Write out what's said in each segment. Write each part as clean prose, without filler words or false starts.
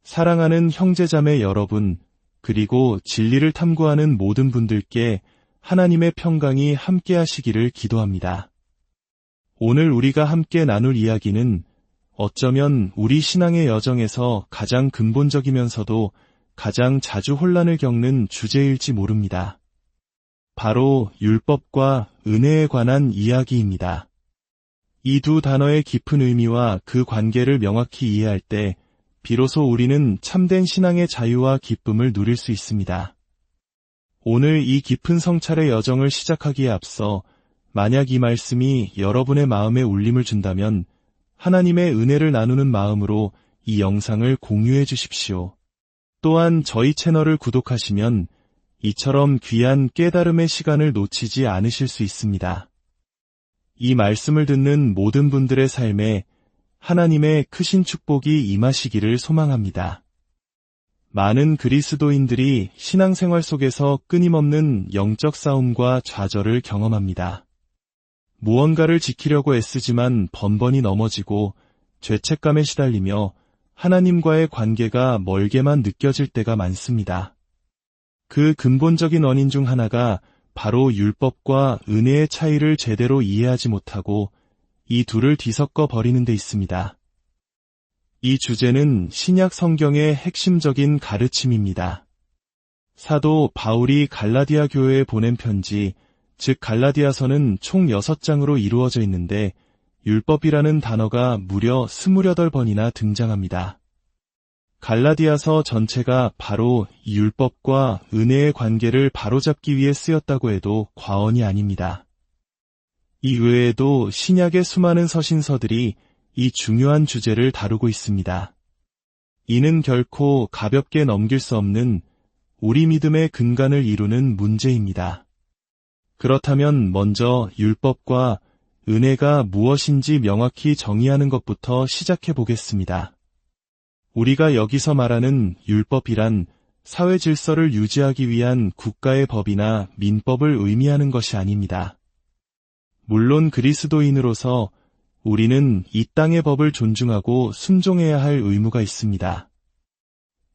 사랑하는 형제자매 여러분, 그리고 진리를 탐구하는 모든 분들께 하나님의 평강이 함께하시기를 기도합니다. 오늘 우리가 함께 나눌 이야기는 어쩌면 우리 신앙의 여정에서 가장 근본적이면서도 가장 자주 혼란을 겪는 주제일지 모릅니다. 바로 율법과 은혜에 관한 이야기입니다. 이 두 단어의 깊은 의미와 그 관계를 명확히 이해할 때 비로소 우리는 참된 신앙의 자유와 기쁨을 누릴 수 있습니다. 오늘 이 깊은 성찰의 여정을 시작하기에 앞서 만약 이 말씀이 여러분의 마음에 울림을 준다면 하나님의 은혜를 나누는 마음으로 이 영상을 공유해 주십시오. 또한 저희 채널을 구독하시면 이처럼 귀한 깨달음의 시간을 놓치지 않으실 수 있습니다. 이 말씀을 듣는 모든 분들의 삶에 하나님의 크신 축복이 임하시기를 소망합니다. 많은 그리스도인들이 신앙생활 속에서 끊임없는 영적 싸움과 좌절을 경험합니다. 무언가를 지키려고 애쓰지만 번번이 넘어지고 죄책감에 시달리며 하나님과의 관계가 멀게만 느껴질 때가 많습니다. 그 근본적인 원인 중 하나가 바로 율법과 은혜의 차이를 제대로 이해하지 못하고 이 둘을 뒤섞어 버리는 데 있습니다. 이 주제는 신약 성경의 핵심적인 가르침입니다. 사도 바울이 갈라디아 교회에 보낸 편지, 즉 갈라디아서는 총 6장으로 이루어져 있는데 율법이라는 단어가 무려 28번이나 등장합니다. 갈라디아서 전체가 바로 이 율법과 은혜의 관계를 바로잡기 위해 쓰였다고 해도 과언이 아닙니다. 이 외에도 신약의 수많은 서신서들이 이 중요한 주제를 다루고 있습니다. 이는 결코 가볍게 넘길 수 없는 우리 믿음의 근간을 이루는 문제입니다. 그렇다면 먼저 율법과 은혜가 무엇인지 명확히 정의하는 것부터 시작해 보겠습니다. 우리가 여기서 말하는 율법이란 사회 질서를 유지하기 위한 국가의 법이나 민법을 의미하는 것이 아닙니다. 물론 그리스도인으로서 우리는 이 땅의 법을 존중하고 순종해야 할 의무가 있습니다.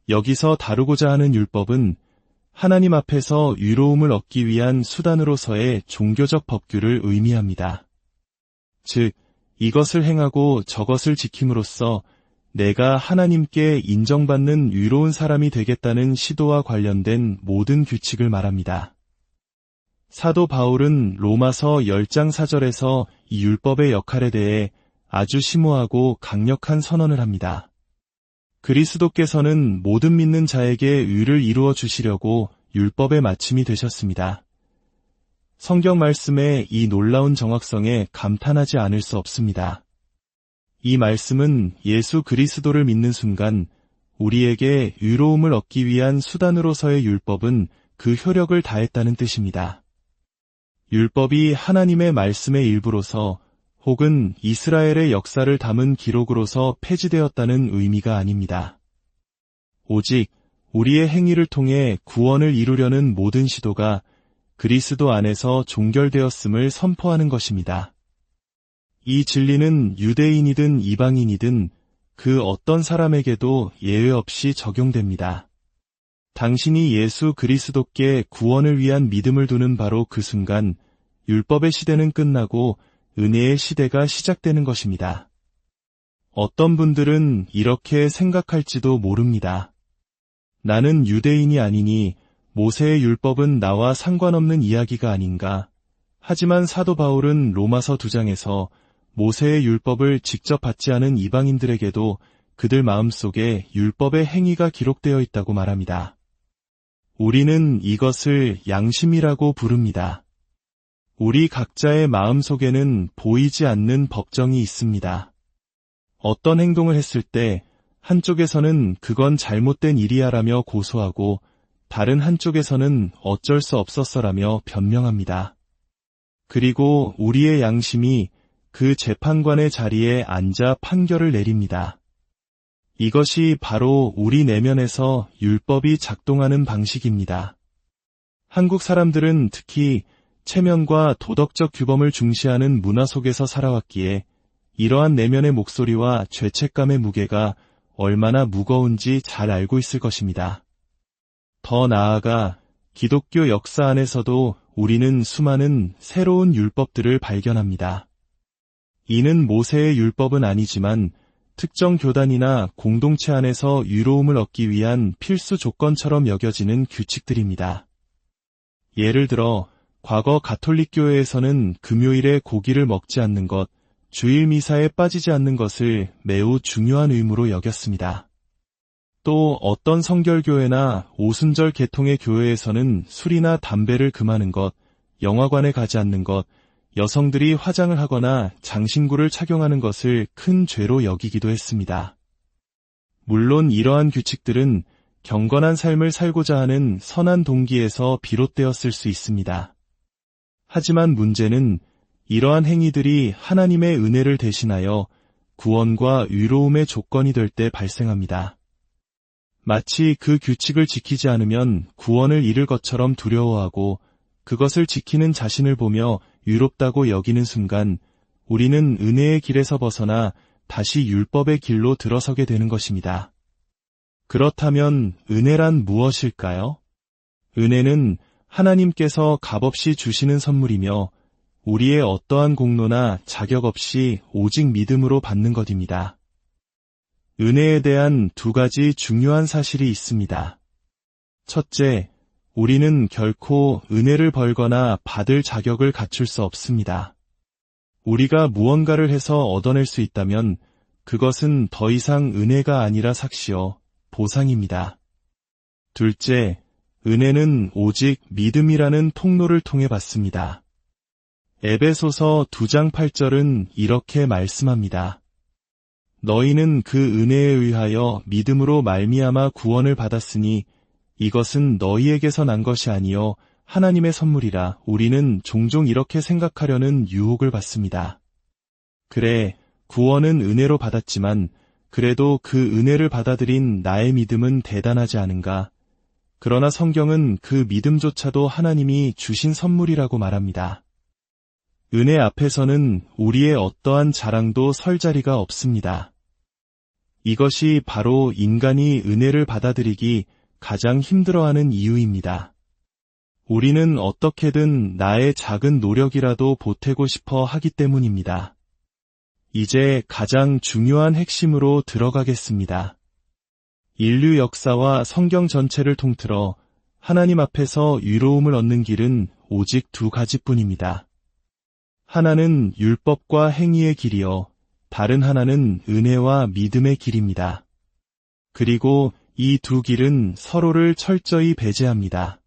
여기서 다루고자 하는 율법은 하나님 앞에서 위로움을 얻기 위한 수단으로서의 종교적 법규를 의미합니다. 즉, 이것을 행하고 저것을 지킴으로써 내가 하나님께 인정받는 위로운 사람이 되겠다는 시도와 관련된 모든 규칙을 말합니다. 사도 바울은 로마서 10장 4절에서 이 율법의 역할에 대해 아주 심오하고 강력한 선언을 합니다. 그리스도께서는 모든 믿는 자에게 의를 이루어 주시려고 율법의 마침이 되셨습니다. 성경 말씀의 이 놀라운 정확성에 감탄하지 않을 수 없습니다. 이 말씀은 예수 그리스도를 믿는 순간 우리에게 의로움을 얻기 위한 수단으로서의 율법은 그 효력을 다했다는 뜻입니다. 율법이 하나님의 말씀의 일부로서 혹은 이스라엘의 역사를 담은 기록으로서 폐지되었다는 의미가 아닙니다. 오직 우리의 행위를 통해 구원을 이루려는 모든 시도가 그리스도 안에서 종결되었음을 선포하는 것입니다. 이 진리는 유대인이든 이방인이든 그 어떤 사람에게도 예외 없이 적용됩니다. 당신이 예수 그리스도께 구원을 위한 믿음을 두는 바로 그 순간 율법의 시대는 끝나고 은혜의 시대가 시작되는 것입니다. 어떤 분들은 이렇게 생각할지도 모릅니다. 나는 유대인이 아니니 모세의 율법은 나와 상관없는 이야기가 아닌가. 하지만 사도 바울은 로마서 2장에서 모세의 율법을 직접 받지 않은 이방인들에게도 그들 마음속에 율법의 행위가 기록되어 있다고 말합니다. 우리는 이것을 양심이라고 부릅니다. 우리 각자의 마음속에는 보이지 않는 법정이 있습니다. 어떤 행동을 했을 때 한쪽에서는 그건 잘못된 일이야라며 고소하고 다른 한쪽에서는 어쩔 수 없었어라며 변명합니다. 그리고 우리의 양심이 그 재판관의 자리에 앉아 판결을 내립니다. 이것이 바로 우리 내면에서 율법이 작동하는 방식입니다. 한국 사람들은 특히 체면과 도덕적 규범을 중시하는 문화 속에서 살아왔기에 이러한 내면의 목소리와 죄책감의 무게가 얼마나 무거운지 잘 알고 있을 것입니다. 더 나아가 기독교 역사 안에서도 우리는 수많은 새로운 율법들을 발견합니다. 이는 모세의 율법은 아니지만 특정 교단이나 공동체 안에서 유로움을 얻기 위한 필수 조건처럼 여겨지는 규칙들입니다. 예를 들어 과거 가톨릭 교회에서는 금요일에 고기를 먹지 않는 것, 주일 미사에 빠지지 않는 것을 매우 중요한 의무로 여겼습니다. 또 어떤 성결교회나 오순절 계통의 교회에서는 술이나 담배를 금하는 것, 영화관에 가지 않는 것, 여성들이 화장을 하거나 장신구를 착용하는 것을 큰 죄로 여기기도 했습니다. 물론 이러한 규칙들은 경건한 삶을 살고자 하는 선한 동기에서 비롯되었을 수 있습니다. 하지만 문제는 이러한 행위들이 하나님의 은혜를 대신하여 구원과 의로움의 조건이 될 때 발생합니다. 마치 그 규칙을 지키지 않으면 구원을 잃을 것처럼 두려워하고 그것을 지키는 자신을 보며 의롭다고 여기는 순간 우리는 은혜의 길에서 벗어나 다시 율법의 길로 들어서게 되는 것입니다. 그렇다면 은혜란 무엇일까요? 은혜는 하나님께서 값없이 주시는 선물이며 우리의 어떠한 공로나 자격 없이 오직 믿음으로 받는 것입니다. 은혜에 대한 두 가지 중요한 사실이 있습니다. 첫째, 우리는 결코 은혜를 벌거나 받을 자격을 갖출 수 없습니다. 우리가 무언가를 해서 얻어낼 수 있다면 그것은 더 이상 은혜가 아니라 삭시요, 보상입니다. 둘째, 은혜는 오직 믿음이라는 통로를 통해 받습니다. 에베소서 2장 8절은 이렇게 말씀합니다. 너희는 그 은혜에 의하여 믿음으로 말미암아 구원을 받았으니 이것은 너희에게서 난 것이 아니요 하나님의 선물이라. 우리는 종종 이렇게 생각하려는 유혹을 받습니다. 그래, 구원은 은혜로 받았지만 그래도 그 은혜를 받아들인 나의 믿음은 대단하지 않은가? 그러나 성경은 그 믿음조차도 하나님이 주신 선물이라고 말합니다. 은혜 앞에서는 우리의 어떠한 자랑도 설 자리가 없습니다. 이것이 바로 인간이 은혜를 받아들이기 가장 힘들어하는 이유입니다. 우리는 어떻게든 나의 작은 노력이라도 보태고 싶어 하기 때문입니다. 이제 가장 중요한 핵심으로 들어가겠습니다. 인류 역사와 성경 전체를 통틀어 하나님 앞에서 의로움을 얻는 길은 오직 두 가지뿐입니다. 하나는 율법과 행위의 길이요, 다른 하나는 은혜와 믿음의 길입니다. 그리고 이 두 길은 서로를 철저히 배제합니다.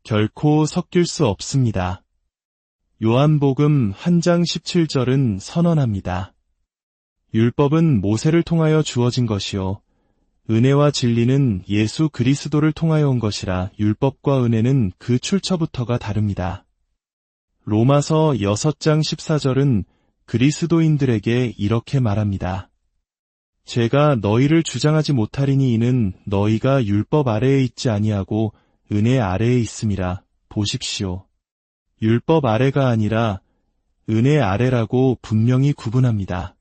결코 섞일 수 없습니다. 요한복음 1장 17절은 선언합니다. 율법은 모세를 통하여 주어진 것이요 은혜와 진리는 예수 그리스도를 통하여 온 것이라. 율법과 은혜는 그 출처부터가 다릅니다. 로마서 6장 14절은 그리스도인들에게 이렇게 말합니다. 제가 너희를 주장하지 못하리니 이는 너희가 율법 아래에 있지 아니하고 은혜 아래에 있음이라. 보십시오. 율법 아래가 아니라 은혜 아래라고 분명히 구분합니다.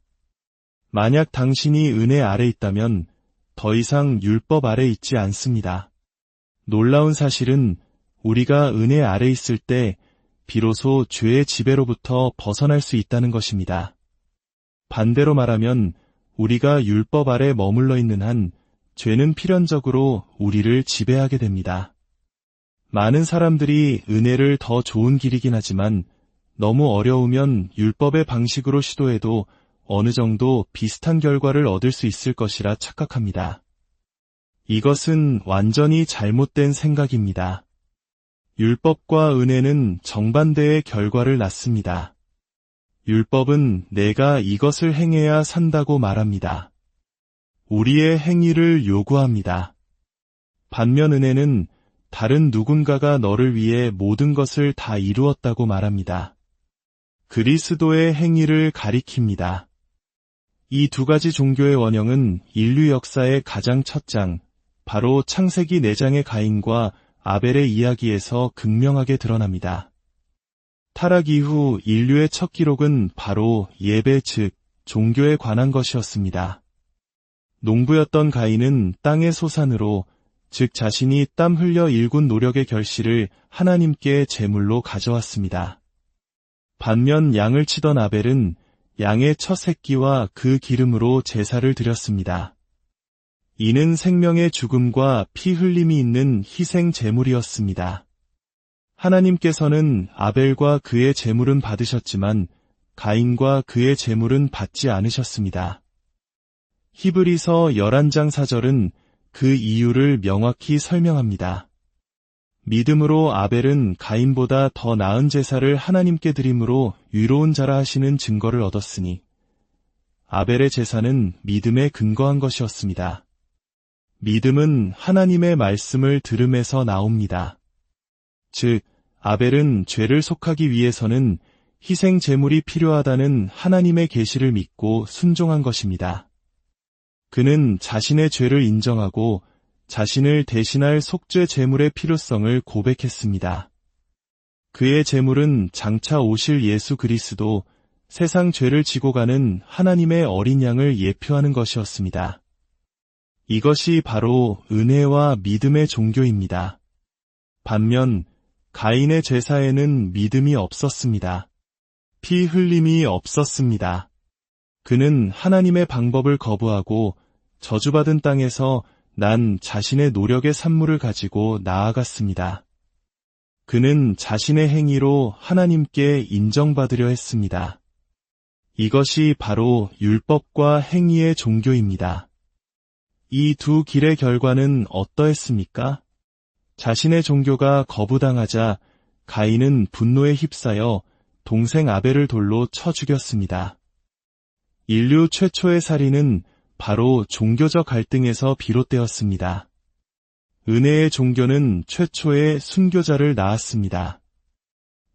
만약 당신이 은혜 아래 있다면 더 이상 율법 아래 있지 않습니다. 놀라운 사실은 우리가 은혜 아래 있을 때 비로소 죄의 지배로부터 벗어날 수 있다는 것입니다. 반대로 말하면 우리가 율법 아래 머물러 있는 한 죄는 필연적으로 우리를 지배하게 됩니다. 많은 사람들이 은혜를 더 좋은 길이긴 하지만 너무 어려우면 율법의 방식으로 시도해도 어느 정도 비슷한 결과를 얻을 수 있을 것이라 착각합니다. 이것은 완전히 잘못된 생각입니다. 율법과 은혜는 정반대의 결과를 낳습니다. 율법은 내가 이것을 행해야 산다고 말합니다. 우리의 행위를 요구합니다. 반면 은혜는 다른 누군가가 너를 위해 모든 것을 다 이루었다고 말합니다. 그리스도의 행위를 가리킵니다. 이 두 가지 종교의 원형은 인류 역사의 가장 첫 장, 바로 창세기 4장의 가인과 아벨의 이야기에서 극명하게 드러납니다. 타락 이후 인류의 첫 기록은 바로 예배 즉 종교에 관한 것이었습니다. 농부였던 가인은 땅의 소산으로, 즉 자신이 땀 흘려 일군 노력의 결실을 하나님께 제물로 가져왔습니다. 반면 양을 치던 아벨은 양의 첫 새끼와 그 기름으로 제사를 드렸습니다. 이는 생명의 죽음과 피 흘림이 있는 희생 제물이었습니다. 하나님께서는 아벨과 그의 제물은 받으셨지만 가인과 그의 제물은 받지 않으셨습니다. 히브리서 11장 4절은 그 이유를 명확히 설명합니다. 믿음으로 아벨은 가인보다 더 나은 제사를 하나님께 드림으로 의로운 자라 하시는 증거를 얻었으니 아벨의 제사는 믿음에 근거한 것이었습니다. 믿음은 하나님의 말씀을 들음에서 나옵니다. 즉, 아벨은 죄를 속하기 위해서는 희생 제물이 필요하다는 하나님의 계시를 믿고 순종한 것입니다. 그는 자신의 죄를 인정하고 자신을 대신할 속죄 제물의 필요성을 고백했습니다. 그의 제물은 장차 오실 예수 그리스도, 세상 죄를 지고 가는 하나님의 어린 양을 예표하는 것이었습니다. 이것이 바로 은혜와 믿음의 종교입니다. 반면 가인의 제사에는 믿음이 없었습니다. 피 흘림이 없었습니다. 그는 하나님의 방법을 거부하고 저주받은 땅에서 난 자신의 노력의 산물을 가지고 나아갔습니다. 그는 자신의 행위로 하나님께 인정받으려 했습니다. 이것이 바로 율법과 행위의 종교입니다. 이 두 길의 결과는 어떠했습니까? 자신의 종교가 거부당하자 가인은 분노에 휩싸여 동생 아벨을 돌로 쳐 죽였습니다. 인류 최초의 살인은 바로 종교적 갈등에서 비롯되었습니다. 은혜의 종교는 최초의 순교자를 낳았습니다.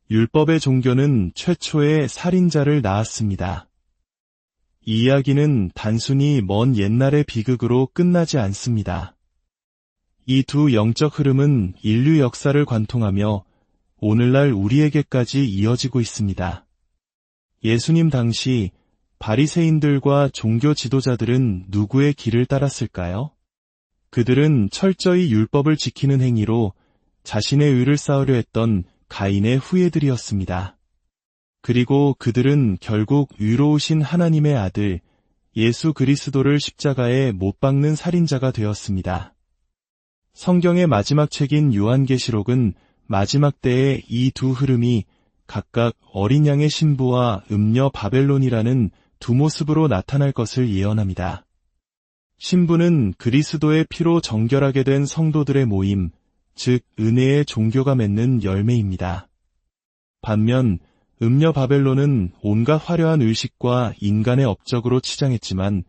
율법의 종교는 최초의 살인자를 낳았습니다. 이 이야기는 단순히 먼 옛날의 비극으로 끝나지 않습니다. 이 두 영적 흐름은 인류 역사를 관통하며 오늘날 우리에게까지 이어지고 있습니다. 예수님 당시 바리새인들과 종교 지도자들은 누구의 길을 따랐을까요? 그들은 철저히 율법을 지키는 행위로 자신의 의를 쌓으려 했던 가인의 후예들이었습니다. 그리고 그들은 결국 의로우신 하나님의 아들 예수 그리스도를 십자가에 못 박는 살인자가 되었습니다. 성경의 마지막 책인 요한계시록은 마지막 때의 이 두 흐름이 각각 어린 양의 신부와 음녀 바벨론이라는 두 모습으로 나타날 것을 예언합니다. 신부는 그리스도의 피로 정결하게 된 성도들의 모임, 즉 은혜의 종교가 맺는 열매입니다. 반면 음녀 바벨론은 온갖 화려한 의식과 인간의 업적으로 치장했지만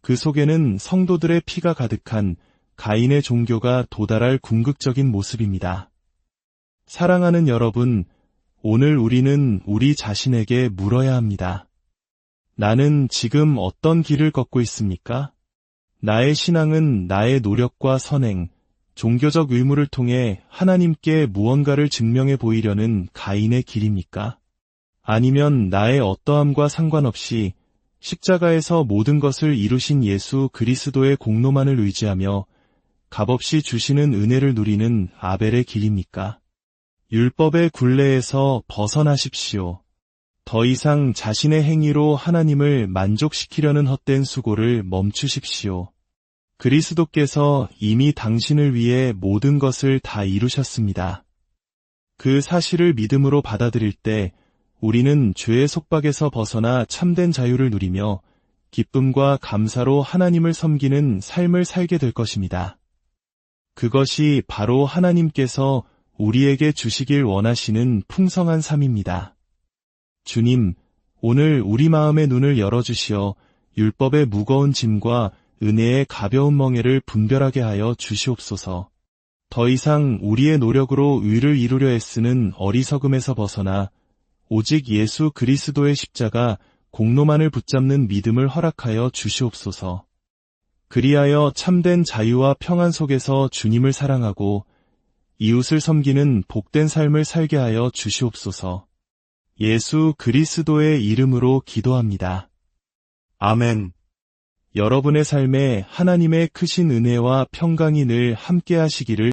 그 속에는 성도들의 피가 가득한 가인의 종교가 도달할 궁극적인 모습입니다. 사랑하는 여러분, 오늘 우리는 우리 자신에게 물어야 합니다. 나는 지금 어떤 길을 걷고 있습니까? 나의 신앙은 나의 노력과 선행, 종교적 의무를 통해 하나님께 무언가를 증명해 보이려는 가인의 길입니까? 아니면 나의 어떠함과 상관없이 십자가에서 모든 것을 이루신 예수 그리스도의 공로만을 의지하며 값없이 주시는 은혜를 누리는 아벨의 길입니까? 율법의 굴레에서 벗어나십시오. 더 이상 자신의 행위로 하나님을 만족시키려는 헛된 수고를 멈추십시오. 그리스도께서 이미 당신을 위해 모든 것을 다 이루셨습니다. 그 사실을 믿음으로 받아들일 때 우리는 죄의 속박에서 벗어나 참된 자유를 누리며 기쁨과 감사로 하나님을 섬기는 삶을 살게 될 것입니다. 그것이 바로 하나님께서 우리에게 주시길 원하시는 풍성한 삶입니다. 주님, 오늘 우리 마음의 눈을 열어주시어 율법의 무거운 짐과 은혜의 가벼운 멍에를 분별하게 하여 주시옵소서. 더 이상 우리의 노력으로 의를 이루려 애쓰는 어리석음에서 벗어나 오직 예수 그리스도의 십자가 공로만을 붙잡는 믿음을 허락하여 주시옵소서. 그리하여 참된 자유와 평안 속에서 주님을 사랑하고 이웃을 섬기는 복된 삶을 살게 하여 주시옵소서. 예수 그리스도의 이름으로 기도합니다. 아멘. 여러분의 삶에 하나님의 크신 은혜와 평강이 늘 함께 하시기를